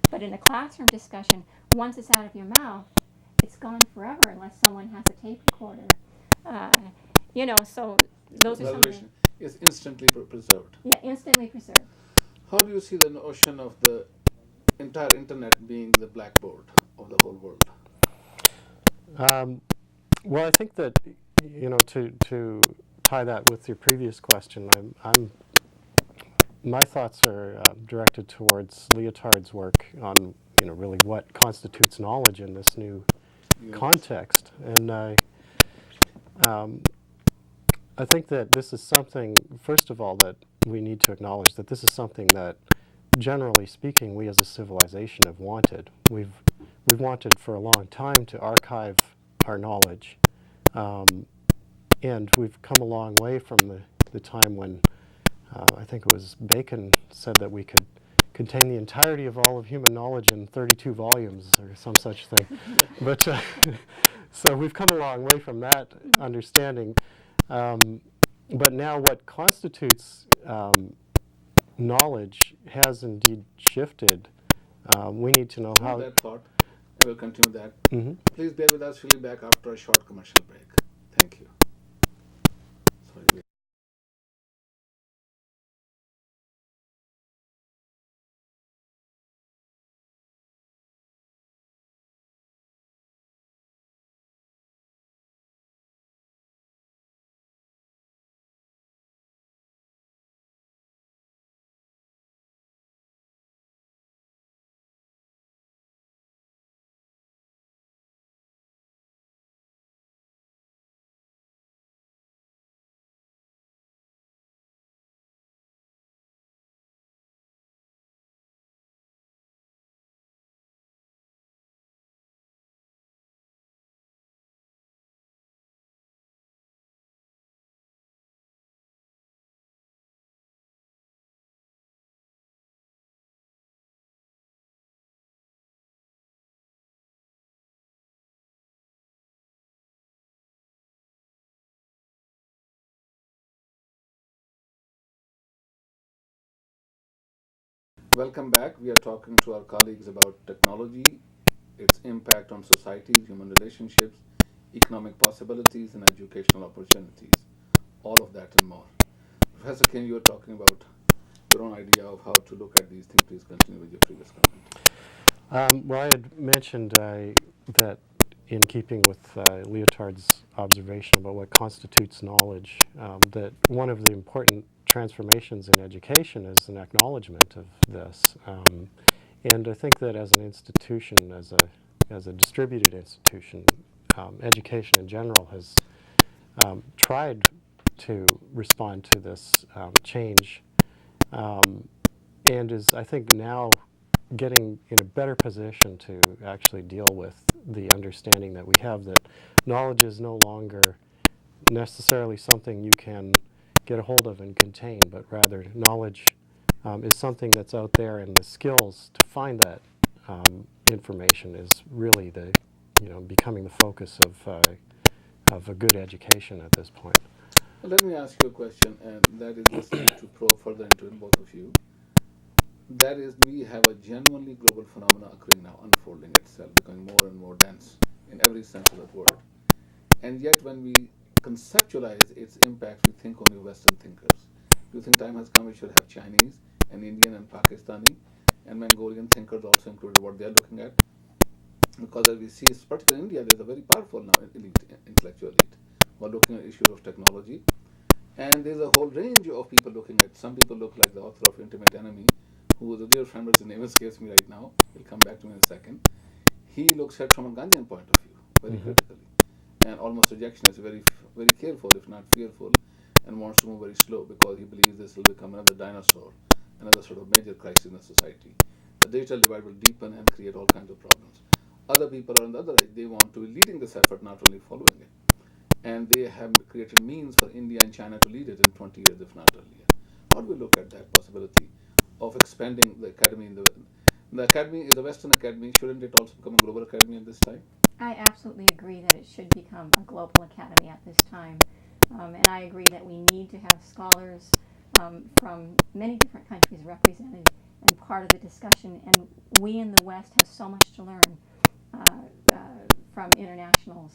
But in a classroom discussion, once it's out of your mouth, it's gone forever unless someone has a tape recorder. Uh, so those are some of the, Reservation is instantly preserved. yeah, instantly preserved. How do you see the notion of the entire internet being the blackboard of the whole world? Um, well, I think that, to tie that with your previous question, my thoughts are directed towards Leotard's work on, really what constitutes knowledge in this new context. And I think that this is something, first of all, that we need to acknowledge that this is something that, generally speaking, we as a civilization have wanted. We've wanted for a long time to archive our knowledge, and we've come a long way from the time when I think it was Bacon said that we could contain the entirety of all of human knowledge in 32 volumes or some such thing. But so we've come a long way from that understanding. But now what constitutes knowledge has indeed shifted. We need to know how. That thought, I will continue that. Mm-hmm. Please bear with us. We'll be back after a short commercial break. Thank you. Sorry. Welcome back. We are talking to our colleagues about technology, its impact on societies, human relationships, economic possibilities, and educational opportunities. All of that and more. Professor Kim, you were talking about your own idea of how to look at these things. Please continue with your previous comment. Well, I had mentioned that in keeping with Leotard's observation about what constitutes knowledge, that one of the important transformations in education is an acknowledgement of this. And I think that as an institution, as a distributed institution, education in general has tried to respond to this change, and is, I think, now getting in a better position to actually deal with the understanding that we have that knowledge is no longer necessarily something you can get a hold of and contain, but rather knowledge is something that's out there, and the skills to find that information is really becoming the focus of a good education at this point. Well, let me ask you a question, and that is listening to probe further into it, both of you. That is, we have a genuinely global phenomenon occurring now, unfolding itself, becoming more and more dense in every sense of that word. And yet, when we conceptualize its impact, we think only Western thinkers. Do you think time has come we should have Chinese and Indian and Pakistani and Mongolian thinkers also included what they're looking at? Because as we see, particularly in India, there's a very powerful now elite, intellectual elite, who are looking at issues of technology. And there's a whole range of people looking at. Some people look like the author of Intimate Enemy, who is a dear friend, but his name escapes me right now. He'll come back to me in a second. He looks at from a Gandhian point of view, very critically, and almost rejection is very, very careful, if not fearful, and wants to move very slow because he believes this will become another dinosaur, another sort of major crisis in the society. The digital divide will deepen and create all kinds of problems. Other people are on the other side. They want to be leading this effort, not only following it. And they have created means for India and China to lead it in 20 years, if not earlier. How do we look at that possibility of expanding the academy? The academy is a Western academy. Shouldn't it also become a global academy at this time? I absolutely agree that it should become a global academy at this time. And I agree that we need to have scholars from many different countries represented and part of the discussion. And we in the West have so much to learn from internationals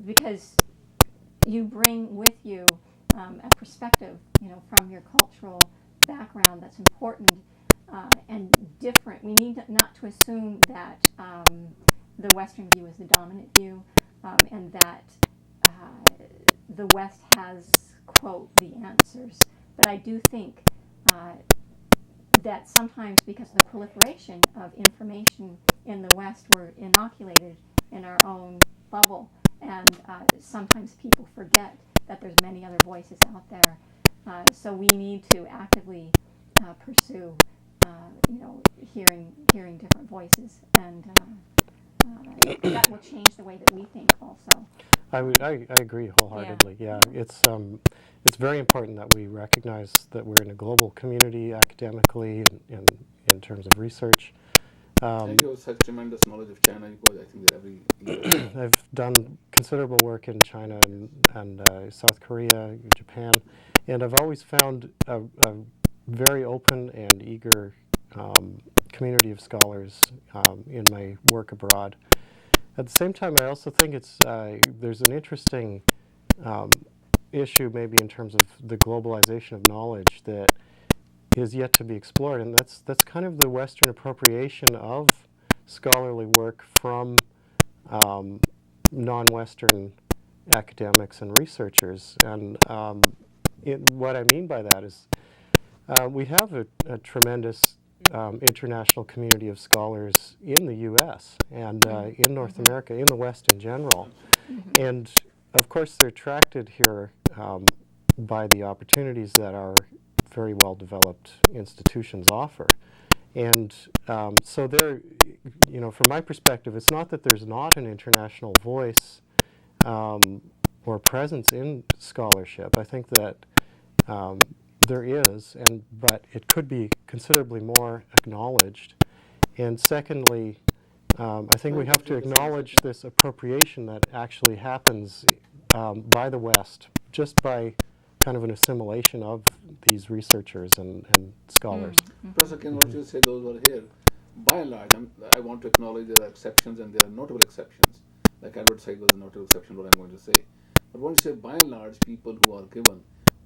because you bring with you a perspective, from your cultural background that's important and different. We need not to assume that the Western view is the dominant view and that the West has, quote, the answers. But I do think that sometimes because of the proliferation of information in the West, we're inoculated in our own bubble. And sometimes people forget that there's many other voices out there. So we need to actively pursue, hearing different voices, and that will change the way that we think also. I agree wholeheartedly. Yeah, it's very important that we recognize that we're in a global community academically and in terms of research. And you have such tremendous knowledge of China, because I think that every year. I've done considerable work in China and South Korea, Japan, and I've always found a very open and eager community of scholars in my work abroad. At the same time, I also think there's an interesting issue maybe in terms of the globalization of knowledge that is yet to be explored, and that's kind of the Western appropriation of scholarly work from non-Western academics and researchers. And what I mean by that is we have a tremendous international community of scholars in the U.S. and in North America, in the West in general. And of course they're attracted here by the opportunities that our very well-developed institutions offer. And so there, from my perspective, it's not that there's not an international voice or presence in scholarship. I think that there is, but it could be considerably more acknowledged. And secondly, I think we have to acknowledge this appropriation that actually happens by the West, just by kind of an assimilation of these researchers and scholars. Professor King, what you say, those who are here, by and large, I want to acknowledge there are exceptions and there are notable exceptions. Like Edward Said was a notable exception, what I'm going to say. But when you say by and large, people who are given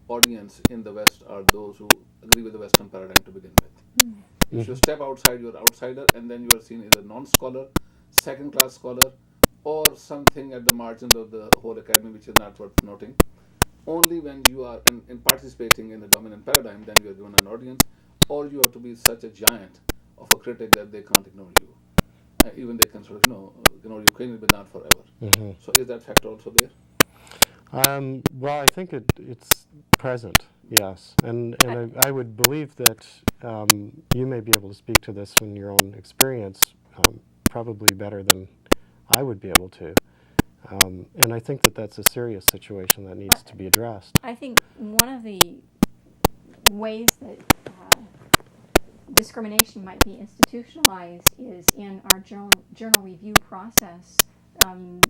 audience in the West are those who agree with the Western paradigm to begin with. If you step outside, you're outsider, and then you are seen as a non-scholar, second-class scholar, or something at the margins of the whole academy, which is not worth noting. Only when you are in participating in the dominant paradigm, then you are given an audience, or you have to be such a giant of a critic that they can't ignore you. Even they can sort of, ignore you cleanly, but not forever. So is that factor also there? Well, I think it's present, yes. And I would believe that you may be able to speak to this in your own experience probably better than I would be able to. And I think that that's a serious situation that needs to be addressed. I think one of the ways that discrimination might be institutionalized is in our journal review process. In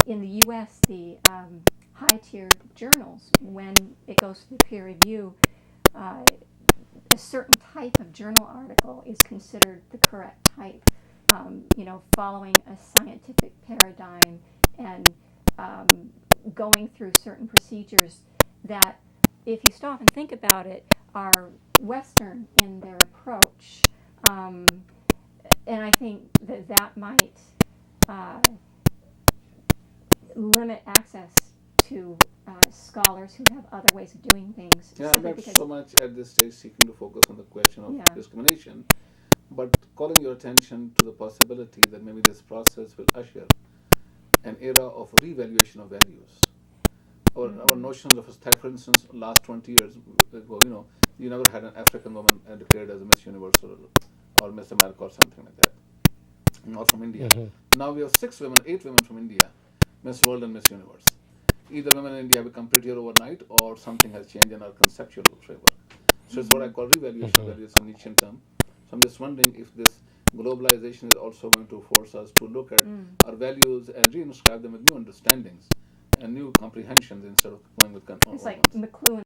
the U.S., the high-tiered journals, when it goes through peer review, a certain type of journal article is considered the correct type, following a scientific paradigm and going through certain procedures that, if you stop and think about it, are Western in their approach. And I think that might limit access to scholars who have other ways of doing things. Yeah, I'm not so much at this stage seeking to focus on the question of discrimination, but calling your attention to the possibility that maybe this process will usher an era of revaluation of values. Our notions of, for instance, last 20 years ago, you never had an African woman declared as a Miss Universe or Miss America or something like that. Not from India. Now we have 8 women from India, Miss World and Miss Universe. Either women in India become prettier overnight, or something has changed in our conceptual framework. So it's what I call revaluation of values, a Nietzschean term. So I'm just wondering if this globalization is also going to force us to look at our values and reinscribe them with new understandings and new comprehensions instead of going with It's like McLuhan